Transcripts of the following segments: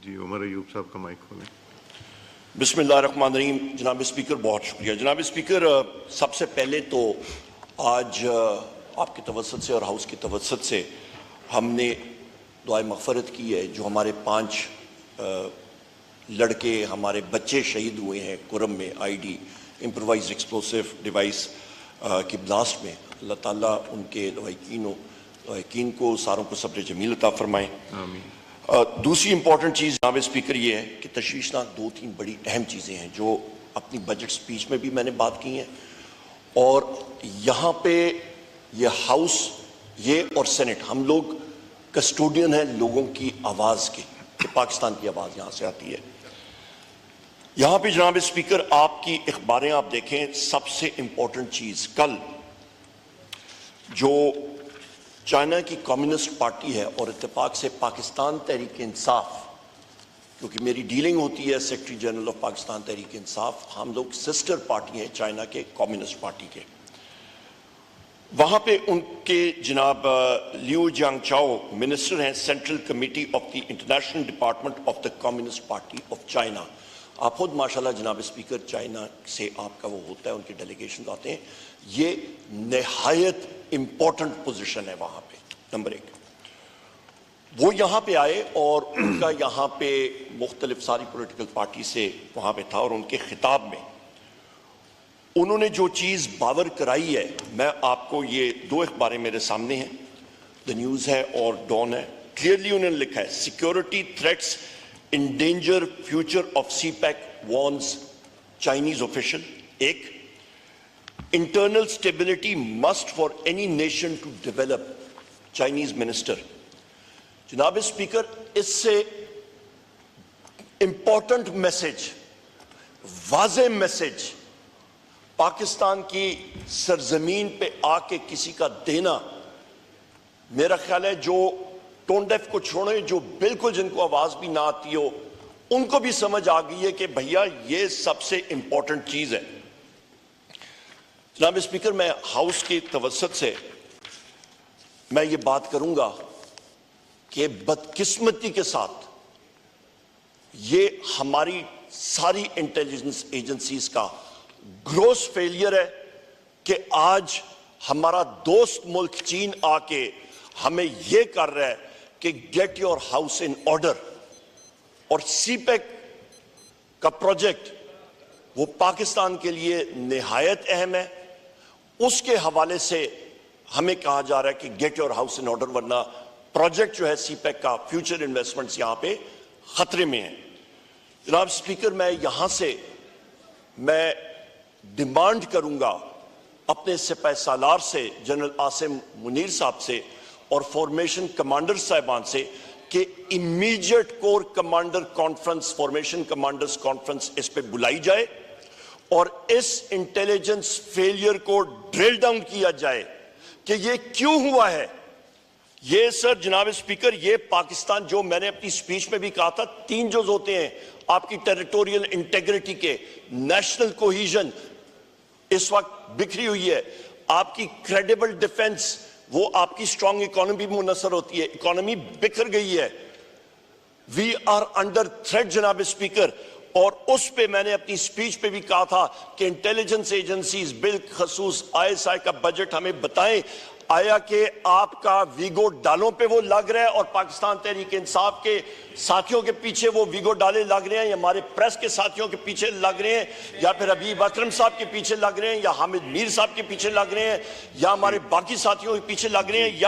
जी उमर अयूब साहब का माइक खोलें। बिस्मिल्लाहिर्रहमानिर्रहीम। जनाब स्पीकर बहुत शुक्रिया। जनाब स्पीकर, सबसे पहले तो आज आपकी तवज्जुह से और हाउस की तवज्जुह से हमने दुआए मग़फ़रत की है। जो हमारे 5 लड़के हमारे बच्चे शहीद हुए हैं कुरम में आईडी इम्प्रोवाइज्ड एक्सप्लोसिव डिवाइस की ब्लास्ट में, अल्लाह ताला उनके लवाहिकीन को सारों को सब्र जमील अता फरमाएँ। आमीन। दूसरी इंपॉर्टेंट चीज़ जनाब स्पीकर ये है कि तशवीशनाक 2-3 बड़ी अहम चीज़ें हैं जो अपनी बजट स्पीच में भी मैंने बात की हैं, और यहाँ पे ये हाउस ये और सेनेट हम लोग कस्टोडियन हैं लोगों की आवाज़ के, कि पाकिस्तान की आवाज़ यहाँ से आती है। यहाँ पे जनाब स्पीकर आपकी अखबारें आप देखें, सबसे इंपॉर्टेंट चीज़ कल जो चाइना की कम्युनिस्ट पार्टी है और इत्तेफाक से पाकिस्तान तहरीक इंसाफ, क्योंकि मेरी डीलिंग होती है secretary general of Pakistan Tehreek Insaf, हम लोग सिस्टर पार्टी हैं चाइना के कम्युनिस्ट पार्टी के। वहाँ पे उनके जनाब लियू जियांगचाओ मिनिस्टर हैं central committee of the international department of the communist party of China. आप खुद माशाल्लाह जनाब स्पीकर चाइना से आपका वो होता है, उनके डेलीगेशन आते हैं, ये नहायत इंपॉर्टेंट पोजीशन है वहाँ पे। नंबर 1 वो यहाँ पे आए और उनका यहाँ पे मुख्तलिफ सारी पॉलिटिकल पार्टी से वहाँ पे था, और उनके खिताब में उन्होंने जो चीज़ बावर कराई है, मैं आपको ये 2 अखबारें मेरे सामने हैं, द न्यूज़ है और डॉन है। क्लियरली उन्होंने लिखा है security threats endanger future of CPEC warns Chinese official। 1 internal stability must for any nation to develop, Chinese minister। जनाब स्पीकर, इससे इंपॉर्टेंट मैसेज, वाज़े मैसेज पाकिस्तान की सरजमीन पे आके किसी का देना, मेरा ख्याल है जो टोन डेफ को छोड़े, जो बिल्कुल जिनको आवाज भी ना आती हो, उनको भी समझ आ गई है कि भैया ये सबसे इंपॉर्टेंट चीज है। जनाब स्पीकर, मैं हाउस की तवज्जुह से मैं ये बात करूंगा कि बदकिस्मती के साथ ये हमारी सारी इंटेलिजेंस एजेंसीज का ग्रोस फेलियर है कि आज हमारा दोस्त मुल्क चीन आके हमें यह कर रहा है कि get your house in order, और सीपेक का प्रोजेक्ट वो पाकिस्तान के लिए निहायत अहम है। उसके हवाले से हमें कहा जा रहा है कि get your house in order, वरना प्रोजेक्ट जो है सीपेक का फ्यूचर इन्वेस्टमेंट्स यहां पे खतरे में है। जनाब स्पीकर, मैं यहां से मैं डिमांड करूंगा अपने सिपाही सालार से, जनरल आसिम मुनीर साहब से और फॉर्मेशन कमांडर साहिबान से कि immediate core commander conference, formation commanders conference इस पे बुलाई जाए और इस इंटेलिजेंस फेलियर को ड्रिल डाउन किया जाए कि ये क्यों हुआ है। ये सर जनाब स्पीकर, ये पाकिस्तान, जो मैंने अपनी स्पीच में भी कहा था, 3 जोज होते हैं आपकी टेरिटोरियल इंटेग्रिटी के, नेशनल कोहिजन इस वक्त बिखरी हुई है, आपकी क्रेडिबल डिफेंस, वो आपकी स्ट्रॉन्ग इकोनॉमी मुनसर होती है, इकोनॉमी बिखर गई है। वी आर अंडर थ्रेट जनाब स्पीकर, और उस पे मैंने अपनी स्पीच पे भी कहा था कि इंटेलिजेंस एजेंसीज बिलखसूस ISI का बजट हमें बताएं, आया कि आपका वीगो डालों पे वो लग रहा है और पाकिस्तान तहरीक इंसाफ के साथियों के पीछे वो वीगो डाले लग रहे हैं, या हमारे प्रेस के साथियों के पीछे लग रहे हैं, या फिर हबीब अकरम साहब के पीछे लग रहे हैं, या हामिद मीर साहब के पीछे लग रहे हैं, या हमारे बाकी साथियों के पीछे लग रहे हैं,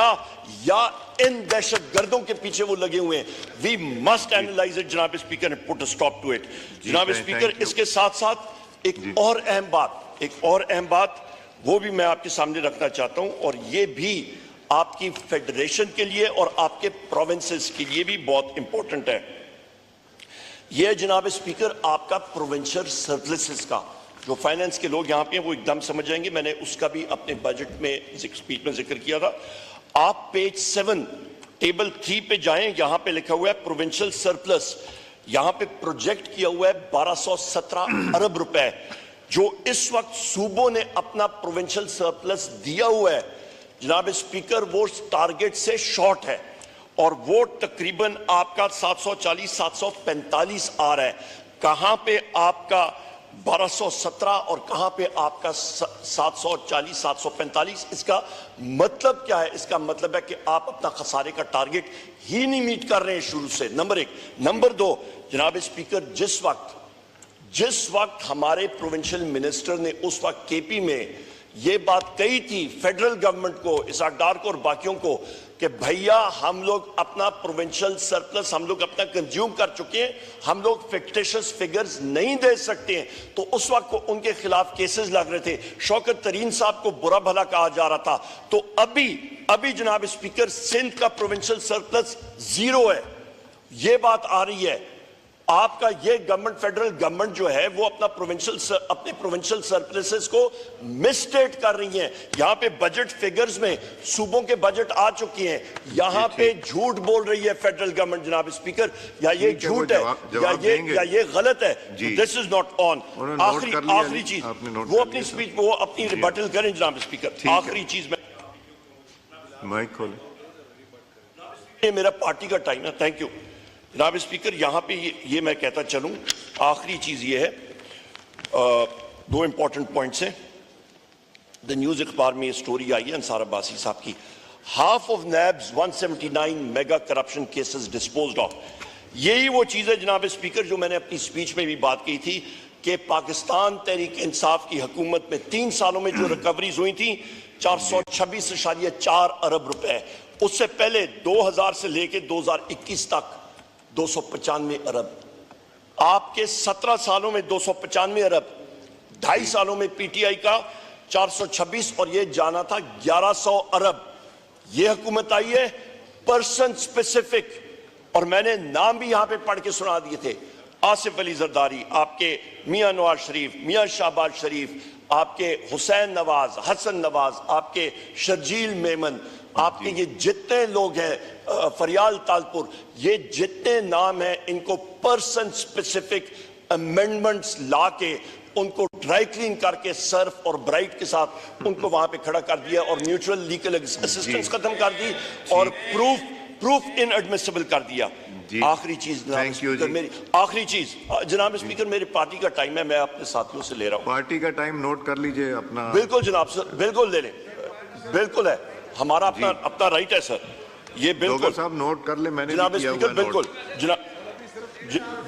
या इन दहशत गर्दों के पीछे वो लगे हुए हैं। वी मस्ट एनालाइज इट जनाब speaker and put a stop to it. जनाब स्पीकर, इसके साथ साथ एक और अहम बात वो भी मैं आपके सामने रखना चाहता हूं, और ये भी आपकी फेडरेशन के लिए और आपके प्रोविंसेस के लिए भी बहुत इंपॉर्टेंट है। ये जनाब स्पीकर, आपका प्रोविंशियल सर्विसेज का, जो फाइनेंस के लोग यहाँ पे हैं वो एकदम समझ जाएंगे, मैंने उसका भी अपने बजट में स्पीच में जिक्र किया था। आप पेज 7 टेबल 3 पे जाएं, यहां पे लिखा हुआ है प्रोविंशियल सरप्लस, यहां पे प्रोजेक्ट किया हुआ है 1217 अरब रुपए, जो इस वक्त सूबों ने अपना प्रोविंशियल सरप्लस दिया हुआ है जनाब स्पीकर, वो टारगेट से शॉर्ट है। اور वोट तकरीबन आपका 740 745 आ रहा है। कहां पे आपका 1217 और कहां पे आपका 740 745? इसका मतलब क्या है? इसका मतलब है कि आप अपना खसारे का टारगेट ही नहीं मीट कर रहे हैं शुरू से, नंबर एक। नंबर दो, जनाब स्पीकर, जिस वक्त हमारे प्रोविंशियल मिनिस्टर ने उस वक्त केपी में ये बात कही थी फेडरल गवर्नमेंट को, इसाक डार को और बाकियों को, कि भैया हम लोग अपना प्रोविंशियल सरप्लस हम लोग अपना कंज्यूम कर चुके हैं, हम लोग फिक्टिशियस फिगर्स नहीं दे सकते हैं, तो उस वक्त को उनके खिलाफ केसेस लग रहे थे, शौकत तरीन साहब को बुरा भला कहा जा रहा था। तो अभी जनाब स्पीकर, सिंध का प्रोविंशियल सरप्लस 0 है। ये बात आ रही है, आपका ये गवर्नमेंट, फेडरल गवर्नमेंट जो है वो अपने प्रोविंशियल सरप्लसेस को मिसस्टेट कर रही है। यहाँ पे बजट फिगर्स में सूबों के बजट आ चुके हैं, यहाँ पे झूठ बोल रही है फेडरल गवर्नमेंट जनाब स्पीकर, या ये झूठ है या ये गलत है। This is not on. आखिरी चीज, वो अपनी स्पीच वो अपनी रिबटल करें जनाब स्पीकर। आखिरी चीज माइक खोले, ये मेरा पार्टी का टाइम है। थैंक यू जनाब स्पीकर। यहाँ पे ये मैं कहता चलूँ, आखिरी चीज ये है, दो इंपॉर्टेंट पॉइंट्स हैं। द न्यूज अखबार में ये स्टोरी आई है अंसार अब्बासी साहब की, half of NAB's 179 mega corruption cases disposed of. यही वो चीज है जनाब स्पीकर जो मैंने अपनी स्पीच में भी बात की थी कि पाकिस्तान तहरीक इंसाफ की हुकूमत में 3 सालों में जो रिकवरीज हुई थी 426.4 अरब रुपए, उससे पहले 2000 से लेके 2021 तक 295 अरब, आपके 17 सालों में 295 अरब, 2.5 सालों में पीटीआई का 426 और ये जाना था 1100 अरब। ये हुकूमत आई है पर्सन स्पेसिफिक, और मैंने नाम भी यहां पे पढ़ के सुना दिए थे, आसिफ अली जरदारी, आपके मियां नवाज शरीफ, मियां शहबाज शरीफ, आपके हुसैन नवाज, हसन नवाज, आपके शर्जील मेमन, आपके ये जितने लोग हैं, फरियाल तालपुर, ये जितने नाम हैं, इनको पर्सन स्पेसिफिक अमेंडमेंट्स लाके उनको ड्राई क्लीन करके सर्फ और ब्राइट के साथ उनको वहां पे खड़ा कर दिया और म्यूचुअल लीगल असिस्टेंस खत्म कर दी और प्रूफ इनएडमिसिबल कर दिया। आखिरी चीज मेरी आखिरी चीज जनाब स्पीकर, मेरी पार्टी का टाइम है, मैं अपने साथियों से ले रहा हूं। पार्टी का टाइम नोट कर लीजिए अपना। बिल्कुल जनाब सर, बिल्कुल ले लें, बिल्कुल है, हमारा अपना राइट है सर, ये बिल्कुल साहब नोट कर ले। मैंने जनाब स्पीकर बिल्कुल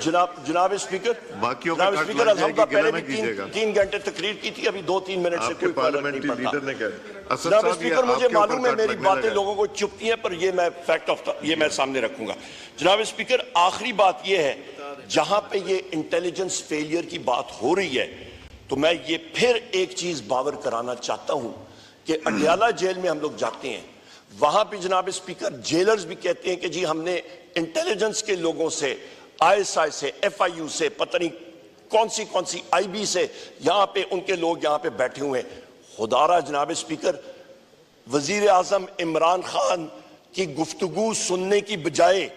जनाब स्पीकर, बाकियों जनाब स्पीकर अलहमदा पहले भी 3 घंटे तकरीर की थी, अभी 2-3 मिनट से कोई पार्लियामेंट्री लीडर ने कहा। जनाब स्पीकर, मुझे मालूम है मेरी बातें लोगों को चुपती हैं, पर ये मैं फैक्ट ऑफ ये मैं सामने रखूंगा। जनाब स्पीकर, आखिरी बात ये है, जहां पे ये इंटेलिजेंस फेलियर की बात हो रही है, तो मैं ये फिर एक चीज बावर कराना चाहता हूं कि अडयाला जेल में हम लोग जाते हैं, वहां पे जनाब स्पीकर जेलर्स भी कहते हैं कि जी हमने इंटेलिजेंस के लोगों से, आईएसआई से, एफआईयू से, पता नहीं कौन सी आईबी से, यहां पे उनके लोग यहां पे बैठे हुए हैं। खुदारा जनाब स्पीकर, वजीर आजम इमरान खान की गुफ्तगू सुनने की बजाय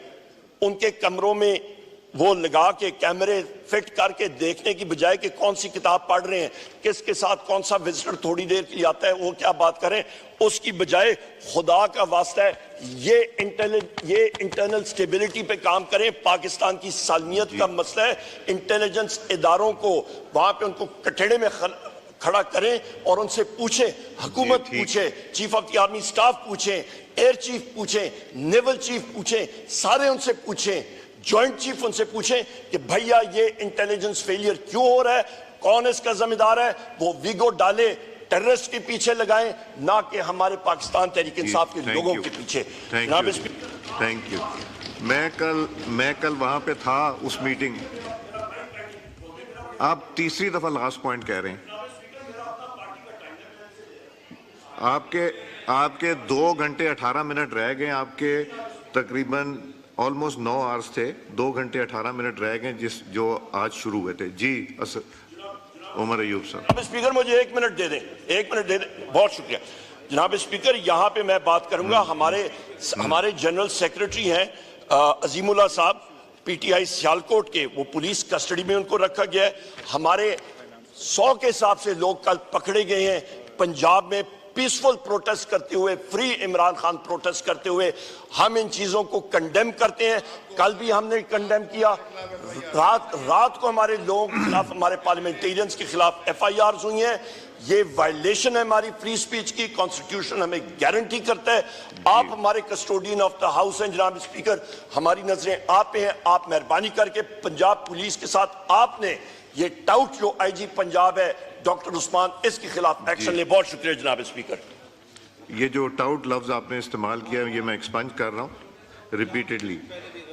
उनके कमरों में वो लगा के कैमरे फिट करके देखने की बजाय कि कौन सी किताब पढ़ रहे हैं, किसके साथ कौन सा विजिटर थोड़ी देर के लिए आता है, वो क्या बात करें, उसकी बजाय खुदा का वास्ता है ये इंटरनल स्टेबिलिटी पे काम करें। पाकिस्तान की सालमियत का मसला है, इंटेलिजेंस इदारों को वहां पे उनको कटड़े में खड़ा करें और उनसे पूछें, हुकूमत पूछे, chief of the army staff पूछें, एयर चीफ पूछें, नेवल चीफ पूछें, सारे उनसे पूछें, जॉइंट चीफ उनसे पूछें कि भैया ये इंटेलिजेंस फेलियर क्यों हो रहा है, कौन इसका जिम्मेदार है, वो विगो डाले, टेररिस्ट के पीछे लगाएं, ना कि हमारे पाकिस्तान तहरीक इंसाफ के लोगों के पीछे। Thank you. मैं कल वहां पे था उस मीटिंग। आप तीसरी दफा लास्ट पॉइंट कह रहे हैं। आपके 2 घंटे 18 मिनट रह गए, आपके तकरीबन ऑलमोस्ट 9 आवर्स थे, 2 घंटे 18 मिनट रह गए जो आज शुरू हुए थे। जी उमर अयूब साहब। स्पीकर मुझे 1 मिनट दे दें, 1 मिनट दे दें, बहुत शुक्रिया जनाब स्पीकर। यहां पे मैं बात करूंगा, हमारे जनरल सेक्रेटरी हैं अजीमुल्लाह साहब, पीटीआई सियालकोट के, वो पुलिस कस्टडी में उनको रखा गया है। हमारे 100 के हिसाब से लोग कल पकड़े गए हैं पंजाब में पीसफुल प्रोटेस्ट करते हुए, फ्री इमरान खान प्रोटेस्ट करते हुए हम इन चीजों को कंडेम करते हैं। कल भी हमने कंडेम किया। रात को हमारे लोगों के खिलाफ, हमारे पार्लियामेंटेरियंस के खिलाफ FIRs हुई हैं। ये वायलेशन है हमारी फ्री स्पीच की। कॉन्स्टिट्यूशन हमें गारंटी करता है। आप हमारे कस्टोडियन ऑफ द हाउस हैं जनाब स्पीकर, हमारी नजरें आप पे हैं। आप मेहरबानी करके पंजाब पुलिस के साथ आपने ये टाउट जो IG पंजाब है डॉक्टर उस्मान, इसके खिलाफ एक्शन ले। बहुत शुक्रिया जनाब स्पीकर। ये जो टाउट लफ्ज आपने इस्तेमाल किया, ये मैं एक्सपंज कर रहा हूँ रिपीटेडली।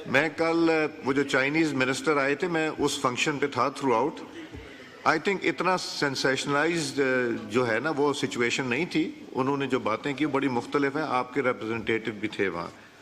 मैं कल वो जो चाइनीज मिनिस्टर आए थे, मैं उस फंक्शन पे था थ्रू आउट। आई थिंक इतना सेंसेशनलाइज्ड जो है ना वो सिचुएशन नहीं थी। उन्होंने जो बातें की बड़ी मुख्तलिफ हैं। आपके रिप्रेजेंटेटिव भी थे वहाँ।